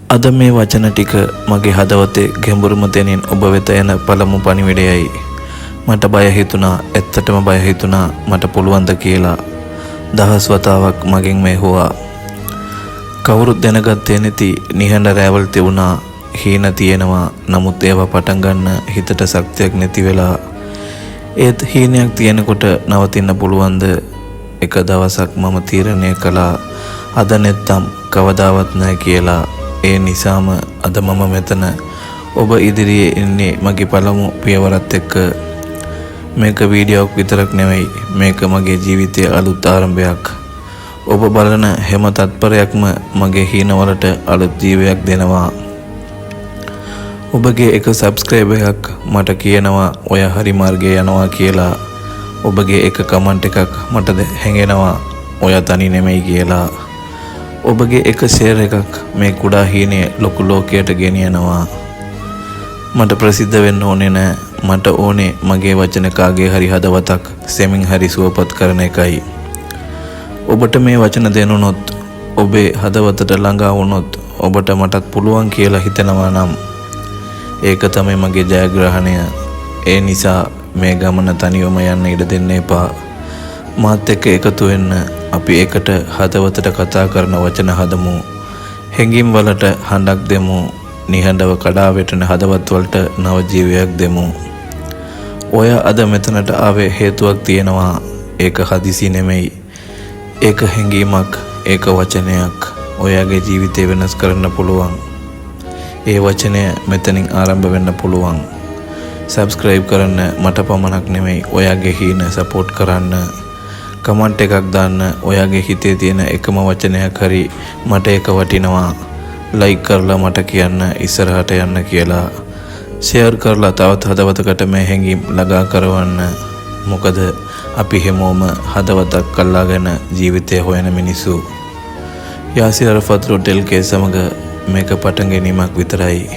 අද මේ වචන ටික මගේ හදවතේ ගැඹුරුම තැනින් ඔබ වෙත යන පළමු පණිවිඩයයි. මට බය හිතුණා, ඇත්තටම බය හිතුණා මට පුළුවන්ද කියලා. දහස් වතාවක් මගෙන් මේ හුවා. කවුරුත් දැනගත්තේ නැති නිහඬ රැවල් තිබුණා. හීන තියෙනවා, නමුත් ඒවා පටන් ගන්න හිතට ශක්තියක් නැති වෙලා. ඒත් හීනයක් තියෙනකොට නවතින්න පුළුවන්ද? එක දවසක් මම තීරණය කළා අද නැත්තම් කවදාවත් නැහැ කියලා. ඒ නිසාම අද මම මෙතන ඔබ ඉදිරියේ ඉන්නේ මගේ පළමු පියවරත් එක්ක. මේක වීඩියෝක් විතරක් නෙවෙයි, මේක මගේ ජීවිතයේ අලුත් ආරම්භයක්. ඔබ බලන හැම තත්පරයක්ම මගේ හීනවලට අලුත් ජීවයක් දෙනවා. ඔබගේ එක සබ්ස්ක්‍රයිබ් එකක් මට කියනවා ඔය හරි මාර්ගයේ යනවා කියලා. ඔබගේ එක කමෙන්ට් එකක් මට හැඟෙනවා ඔය තනි නෙමෙයි කියලා. ඔබගේ එක ෂෙයාර් එකක් මේ කුඩා හීනේ ලොකු ලෝකයට ගෙනියනවා. මට ප්‍රසිද්ධ වෙන්න ඕනේ නෑ. මට ඕනේ මගේ වචන කාගේ හරි හදවතක් සෙමින් හරි සුවපත් කරන එකයි. ඔබට මේ වචන දෙනුනොත්, ඔබේ හදවතට ළඟා වුණොත්, ඔබට මටත් පුළුවන් කියලා හිතෙනවා නම් ඒක තමයි මගේ ජයග්‍රහණය. ඒ නිසා මේ ගමන තනියම යන්න ඉඩ දෙන්න එපා. මාත් එක්ක එකතු වෙන්න. අපි එකට හදවතට කතා කරන වචන හදමු. හැඟීම් වලට හඬක් දෙමු. නිහඬව කඩා වැටෙන හදවත් වලට නව ජීවයක් දෙමු. ඔය අද මෙතනට ආවේ හේතුවක් තියෙනවා. ඒක හදිසි නෙමෙයි. ඒක හැඟීමක්, ඒක වචනයක්. ඔයාගේ ජීවිතය වෙනස් කරන්න පුළුවන්. ඒ වචනය මෙතනින් ආරම්භ වෙන්න පුළුවන්. සබ්ස්ක්‍රයිබ් කරන්න මට පමණක් නෙමෙයි, ඔයාගේ හීන සපෝට් කරන්න. කමෙන්ට් එකක් දාන්න. ඔයාගේ හිතේ තියෙන එකම වචනයක් හරි මට ඒක වටිනවා. ලයික් කරලා මට කියන්න ඉස්සරහට යන්න කියලා. ෂෙයාර් කරලා තවත් හදවතකට මේ හැඟීම් ළඟා කරවන්න. මොකද අපි හැමෝම හදවතක් අල්ලාගෙන ජීවිතය හොයන මිනිස්සු. යාසිර් අරෆත් රොටෙල්ගේ සමග මේක පටන් ගැනීමක් විතරයි.